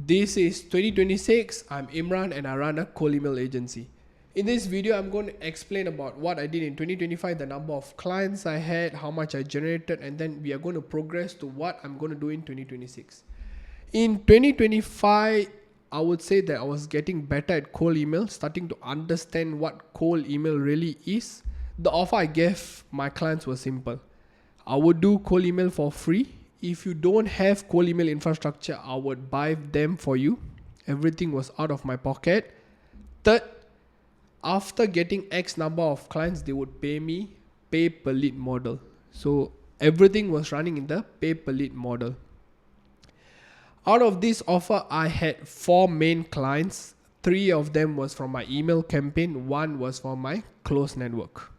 This is 2026. I'm Imran and I run a cold email agency. In this video, I'm going to explain about what I did in 2025, the number of clients I had, how much I generated, and then we are going to progress to what I'm going to do in 2026. In 2025, I would say that I was getting better at cold email, starting to understand what cold email really is. The offer I gave my clients was simple. I would do cold email for free. If you don't have cold email infrastructure, I would buy them for you. Everything was out of my pocket. Third, after getting X number of clients, they would pay me pay per lead model. So everything was running in the pay per lead model. Out of this offer, I had 4 main clients. 3 of them was from my email campaign. 1 was from my close network.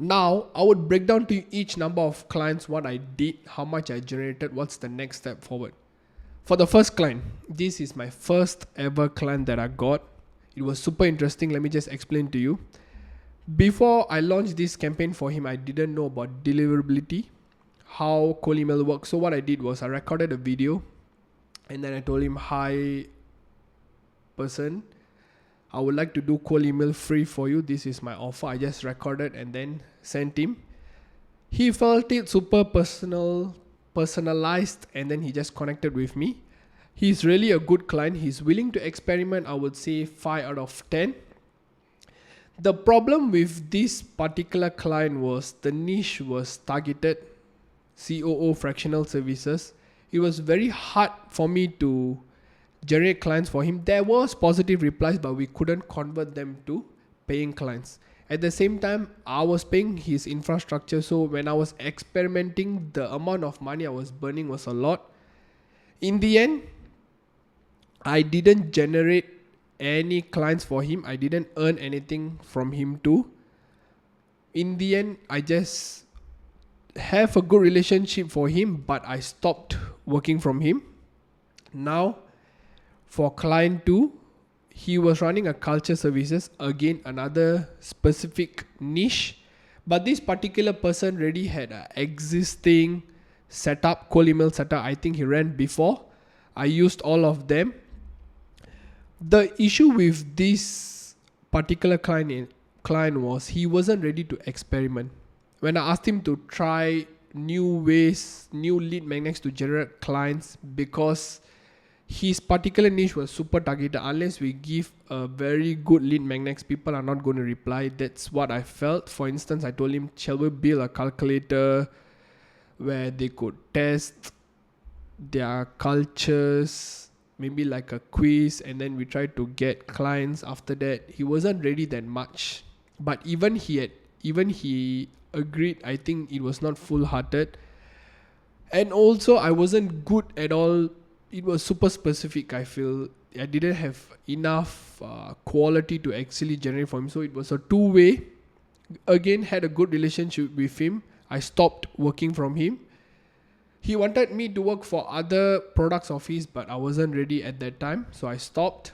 Now, I would break down to each number of clients what I did, how much I generated, what's the next step forward. For the first client, this is my first ever client that I got. It was super interesting. Let me just explain to you. Before I launched this campaign for him, I didn't know about deliverability, how cold email works. So what I did was I recorded a video and then I told him, hi person, I would like to do cold email free for you. This is my offer. I just recorded and then sent him. He felt it super personalized, and then he just connected with me. He's really a good client. He's willing to experiment. I would say 5 out of 10. The problem with this particular client was the niche was targeted COO fractional services. It was very hard for me to generate clients for him. There was positive replies, but we couldn't convert them to paying clients. At the same time, I was paying his infrastructure. So when I was experimenting, the amount of money I was burning was a lot. In the end, I didn't generate any clients for him. I didn't earn anything from him too. In the end, I just have a good relationship for him, but I stopped working from him. Now, for client 2, he was running a culture services, again another specific niche, but this particular person already had an existing setup, cold email setup. I think he ran before. I used all of them. The issue with this particular client was he wasn't ready to experiment. When I asked him to try new ways, new lead magnets to generate clients, because his particular niche was super targeted. Unless we give a very good lead magnets, people are not going to reply. That's what I felt. For instance, I told him, shall we build a calculator where they could test their cultures, maybe like a quiz, and then we tried to get clients after that. He wasn't ready that much. But even he agreed. I think it was not full-hearted. And also, I wasn't good at all. It was super specific. I feel I didn't have enough quality to actually generate for him. So it was a two-way. Again, had a good relationship with him. I stopped working from him. He wanted me to work for other products of his, but I wasn't ready at that time. So I stopped.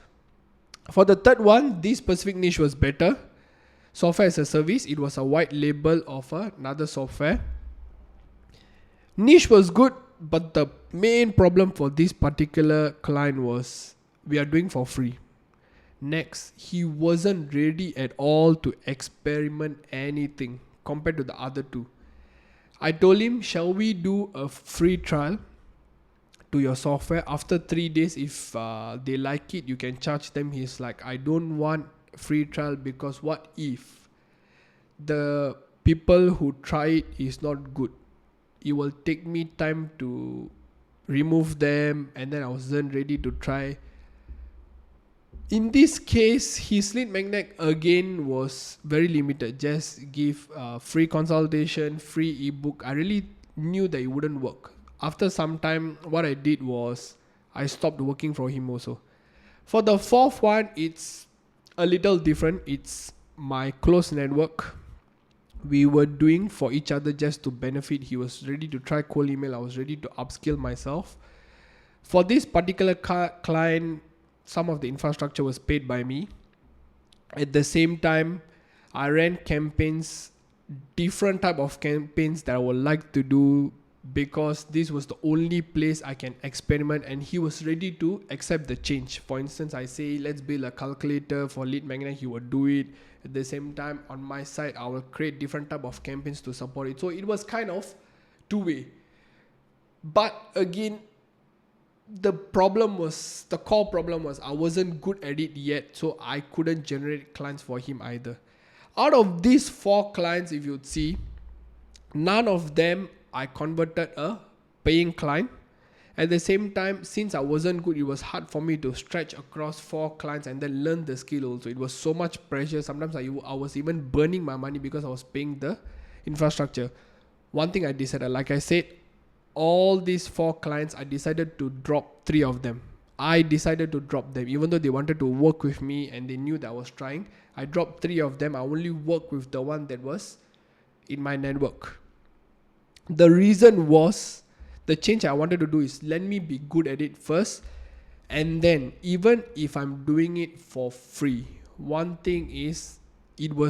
For the third one, this specific niche was better. Software as a service. It was a white label of another software. Niche was good, but the main problem for this particular client was we are doing for free. Next, he wasn't ready at all to experiment anything compared to the other 2. I told him, shall we do a free trial to your software? After 3 days, if they like it, you can charge them. He's like, I don't want free trial, because what if the people who try it is not good? It will take me time to remove them, and then I wasn't ready to try. In this case, his lead magnet again was very limited. Just give free consultation, free ebook. I really knew that it wouldn't work. After some time, what I did was I stopped working for him also. For the fourth one, it's a little different. It's my close network. We were doing for each other just to benefit. He was ready to try cold email. I was ready to upskill myself. For this particular client, some of the infrastructure was paid by me. At the same time, I ran campaigns, different type of campaigns that I would like to do because this was the only place I can experiment, and he was ready to accept the change. For instance, I say let's build a calculator for lead magnet, he would do it. At the same time, on my side, I will create different type of campaigns to support it. So it was kind of two-way. But again, the core problem was I wasn't good at it yet, so I couldn't generate clients for him either. Out of these 4 clients, if you'd see, none of them I converted a paying client. At the same time, since I wasn't good, it was hard for me to stretch across 4 clients and then learn the skill also. It was so much pressure. Sometimes I was even burning my money because I was paying the infrastructure. One thing I decided, like I said, all these 4 clients, I decided to drop 3 of them. I decided to drop them, even though they wanted to work with me and they knew that I was trying. I dropped 3 of them. I only worked with the one that was in my network. The reason was, the change I wanted to do is let me be good at it first, and then even if I'm doing it for free, one thing is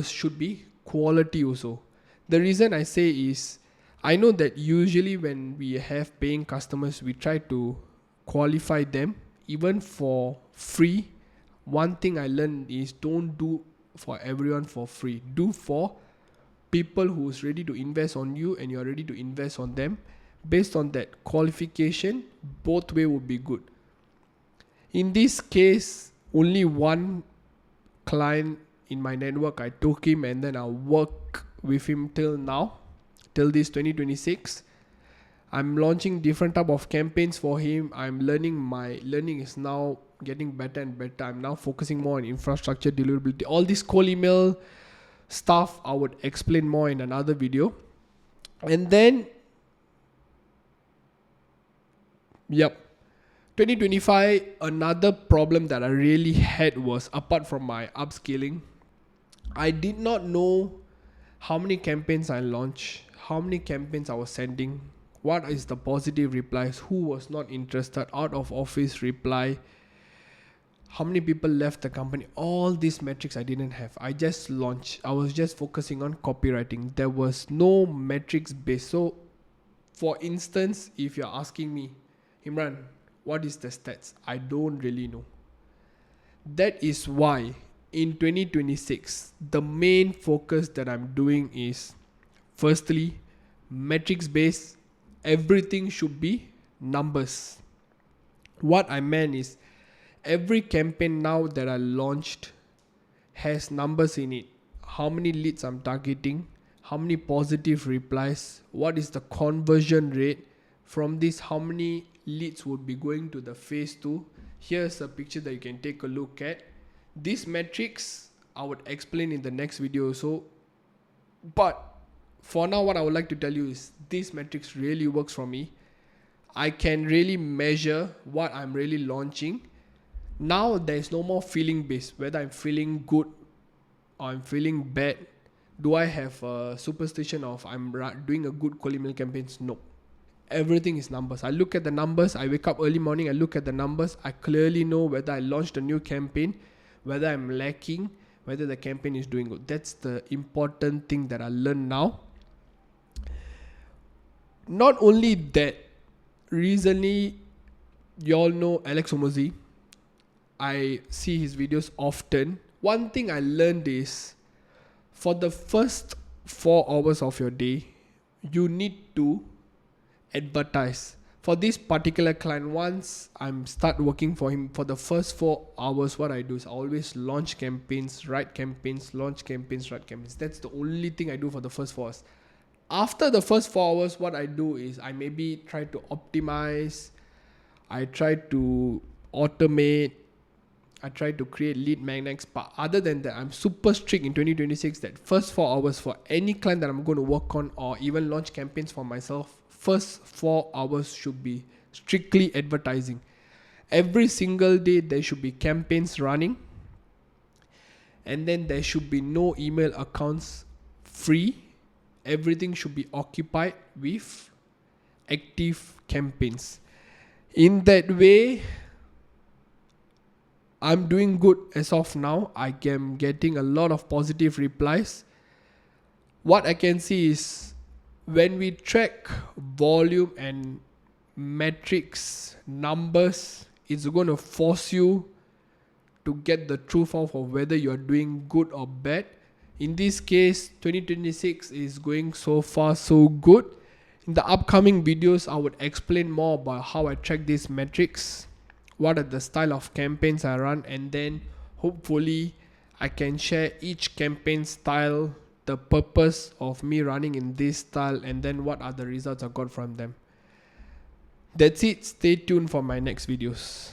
should be quality also. The reason I say is, I know that usually when we have paying customers, we try to qualify them even for free. One thing I learned is don't do for everyone for free. Do for people who's ready to invest on you and you're ready to invest on them. Based on that qualification, both way would be good. In this case, only one client in my network, I took him and then I work with him till now, till this 2026. I'm launching different type of campaigns for him. My learning is now getting better and better. I'm now focusing more on infrastructure, deliverability. All this cold email stuff I would explain more in another video. And then 2025, another problem that I really had was, apart from my upscaling, I did not know how many campaigns I launched, how many campaigns I was sending, what is the positive replies, who was not interested, out of office reply, how many people left the company. All these metrics I didn't have. I just launched. I was just focusing on copywriting. There was no metrics based. So for instance, if you're asking me, Imran, what is the stats? I don't really know. That is why in 2026, the main focus that I'm doing is, firstly, metrics based. Everything should be numbers. What I meant is, every campaign now that I launched has numbers in it. How many leads I'm targeting, how many positive replies, what is the conversion rate. From this, how many leads would be going to the phase 2. Here's a picture that you can take a look at. These metrics I would explain in the next video also. But for now, what I would like to tell you is, these metrics really works for me. I can really measure what I'm really launching. Now there is no more feeling based, whether I'm feeling good or I'm feeling bad. Do I have a superstition of I'm doing a good cold email campaigns? No. Everything is numbers. I look at the numbers. I wake up early morning. I look at the numbers. I clearly know whether I launched a new campaign, whether I'm lacking, whether the campaign is doing good. That's the important thing that I learned now. Not only that, recently, you all know Alex Omozi. I see his videos often. One thing I learned is, for the first 4 hours of your day, you need to advertise. For this particular client, once I'm start working for him, for the first 4 hours, what I do is I always launch campaigns, write campaigns, launch campaigns, write campaigns. That's the only thing I do for the first 4 hours. After the first 4 hours, what I do is I maybe try to optimize, I try to automate, I try to create lead magnets. But other than that, I'm super strict in 2026 that first 4 hours for any client that I'm going to work on, or even launch campaigns for myself, first 4 hours should be strictly advertising. Every single day there should be campaigns running, and then there should be no email accounts free. Everything should be occupied with active campaigns. In that way, I'm doing good as of now. I am getting a lot of positive replies. What I can see is, when we track volume and metrics numbers, it's going to force you to get the truth of whether you're doing good or bad. In this case, 2026 is going so far so good. In the upcoming videos, I would explain more about how I track these metrics, what are the style of campaigns I run, and then hopefully I can share each campaign style, the purpose of me running in this style, and then what are the results I got from them. That's it. Stay tuned for my next videos.